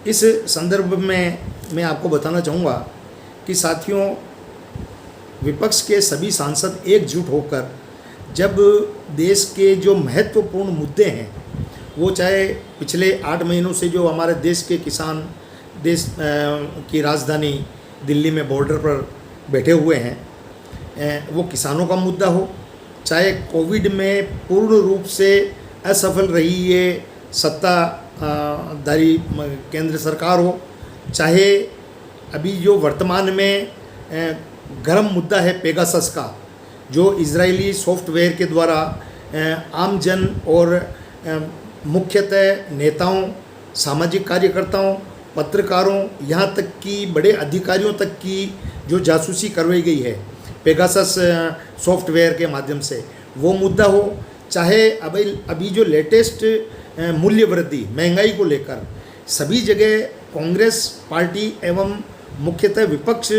इस संदर्भ में मैं आपको बताना चाहूँगा कि साथियों, विपक्ष के सभी सांसद एकजुट होकर जब देश के जो महत्वपूर्ण मुद्दे हैं, वो चाहे पिछले 8 महीनों से जो हमारे देश के किसान देश की राजधानी दिल्ली में बॉर्डर पर बैठे हुए हैं, वो किसानों का मुद्दा हो, चाहे कोविड में पूर्ण रूप से असफल रही ये सत्ताधारी केंद्र सरकार हो, चाहे अभी जो वर्तमान में गर्म मुद्दा है पेगासस का, जो इजरायली सॉफ्टवेयर के द्वारा आम जन और मुख्यतः नेताओं, सामाजिक कार्यकर्ताओं, पत्रकारों, यहाँ तक कि बड़े अधिकारियों तक की जो जासूसी करवाई गई है पेगासस सॉफ्टवेयर के माध्यम से, वो मुद्दा हो, चाहे अभी जो लेटेस्ट मूल्य वृद्धि महंगाई को लेकर सभी जगह कांग्रेस पार्टी एवं मुख्यतः विपक्ष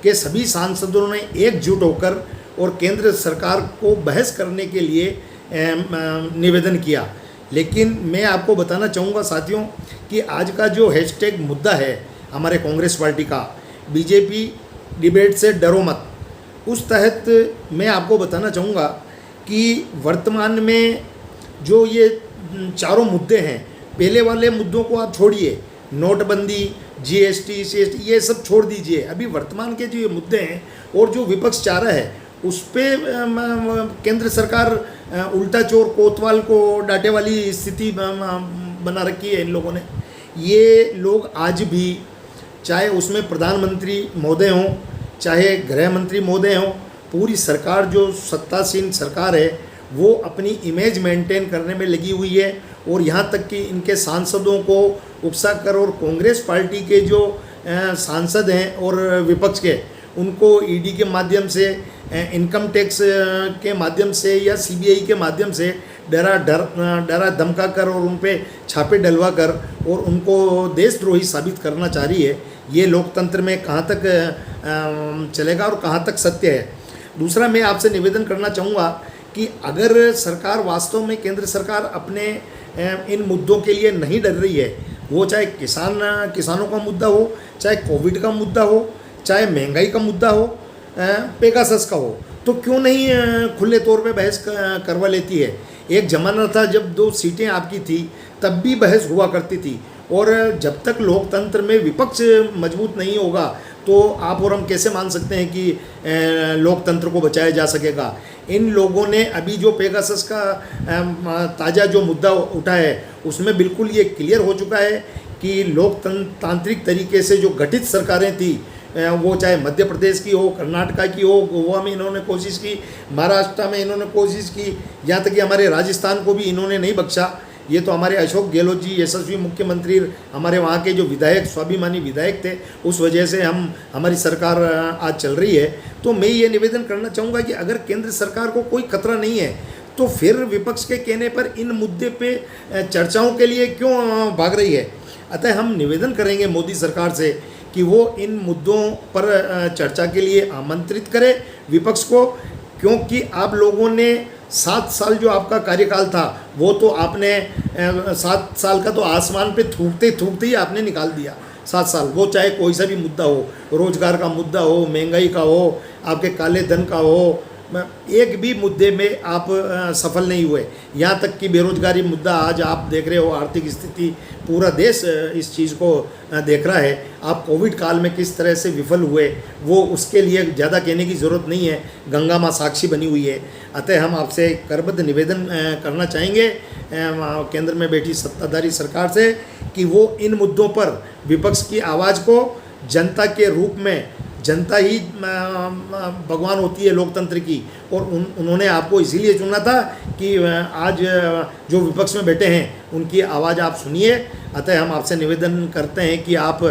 के सभी सांसदों ने एकजुट होकर और केंद्र सरकार को बहस करने के लिए निवेदन किया। लेकिन मैं आपको बताना चाहूँगा साथियों कि आज का जो हैशटैग मुद्दा है हमारे कांग्रेस पार्टी का, बीजेपी डिबेट से डरो मत, उस तहत मैं आपको बताना चाहूँगा कि वर्तमान में जो ये चारों मुद्दे हैं, पहले वाले मुद्दों को आप छोड़िए, नोटबंदी, जीएसटी, सीएसटी, ये सब छोड़ दीजिए। अभी वर्तमान के जो ये मुद्दे हैं और जो विपक्ष चाह रहा है उस पर केंद्र सरकार उल्टा चोर कोतवाल को डांटे वाली स्थिति बना रखी है इन लोगों ने। ये लोग आज भी, चाहे उसमें प्रधानमंत्री महोदय हों, चाहे गृह मंत्री महोदय हों, पूरी सरकार जो सत्तासीन सरकार है वो अपनी इमेज मेंटेन करने में लगी हुई है। और यहाँ तक कि इनके सांसदों को उकसाकर और कांग्रेस पार्टी के जो सांसद हैं और विपक्ष के, उनको ईडी के माध्यम से, इनकम टैक्स के माध्यम से या सीबीआई के माध्यम से डरा धमका कर और उन पे छापे डलवा कर और उनको देशद्रोही साबित करना चाह रही है। ये लोकतंत्र में कहाँ तक चलेगा और कहाँ तक सत्य है। दूसरा, मैं आपसे निवेदन करना चाहूँगा कि अगर सरकार वास्तव में, केंद्र सरकार अपने इन मुद्दों के लिए नहीं डर रही है, वो चाहे किसानों का मुद्दा हो, चाहे कोविड का मुद्दा हो, चाहे महंगाई का मुद्दा हो, पेगासस का हो, तो क्यों नहीं खुले तौर पे बहस करवा लेती है। एक ज़माना था जब 2 सीटें आपकी थी तब भी बहस हुआ करती थी। और जब तक लोकतंत्र में विपक्ष मजबूत नहीं होगा तो आप और हम कैसे मान सकते हैं कि लोकतंत्र को बचाया जा सकेगा। इन लोगों ने अभी जो पेगासस का ताज़ा जो मुद्दा उठा है उसमें बिल्कुल ये क्लियर हो चुका है कि लोकतांत्रिक तरीके से जो गठित सरकारें थी, वो चाहे मध्य प्रदेश की हो, कर्नाटका की हो, गोवा में इन्होंने कोशिश की, महाराष्ट्र में इन्होंने कोशिश की, यहाँ तक कि हमारे राजस्थान को भी इन्होंने नहीं बख्शा। ये तो हमारे अशोक गहलोत जी यशस्वी मुख्यमंत्री, हमारे वहाँ के जो विधायक, स्वाभिमानी विधायक थे, उस वजह से हमारी सरकार आज चल रही है। तो मैं ये निवेदन करना चाहूँगा कि अगर केंद्र सरकार को कोई खतरा नहीं है तो फिर विपक्ष के कहने पर इन मुद्दे पे चर्चाओं के लिए क्यों भाग रही है। अतः हम निवेदन करेंगे मोदी सरकार से कि वो इन मुद्दों पर चर्चा के लिए आमंत्रित करे विपक्ष को, क्योंकि आप लोगों ने 7 साल जो आपका कार्यकाल था वो तो आपने 7 साल का तो आसमान पे थूकते थूकते ही आपने निकाल दिया। 7 साल, वो चाहे कोई सा भी मुद्दा हो, रोजगार का मुद्दा हो, महंगाई का हो, आपके काले धन का हो, एक भी मुद्दे में आप सफल नहीं हुए। यहाँ तक कि बेरोजगारी मुद्दा आज आप देख रहे हो, आर्थिक स्थिति पूरा देश इस चीज़ को देख रहा है। आप कोविड काल में किस तरह से विफल हुए, वो उसके लिए ज़्यादा कहने की ज़रूरत नहीं है, गंगा माँ साक्षी बनी हुई है। अतः हम आपसे करबद्ध निवेदन करना चाहेंगे केंद्र में बैठी सत्ताधारी सरकार से कि वो इन मुद्दों पर विपक्ष की आवाज़ को, जनता के रूप में, जनता ही भगवान होती है लोकतंत्र की, और उन्होंने आपको इसीलिए चुना था कि आज जो विपक्ष में बैठे हैं उनकी आवाज़ आप सुनिए। अतः हम आपसे निवेदन करते हैं कि आप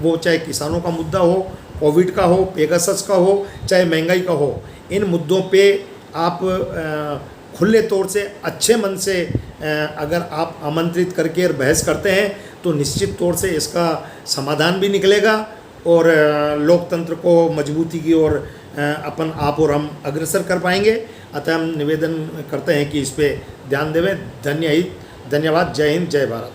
वो चाहे किसानों का मुद्दा हो, कोविड का हो, पेगासस का हो, चाहे महंगाई का हो, इन मुद्दों पे आप खुले तौर से, अच्छे मन से अगर आप आमंत्रित करके और बहस करते हैं तो निश्चित तौर से इसका समाधान भी निकलेगा और लोकतंत्र को मजबूती की ओर अपन आप और हम अग्रसर कर पाएंगे। अतः हम निवेदन करते हैं कि इस पे ध्यान देवें। धन्यवाद। जय हिंद, जय भारत।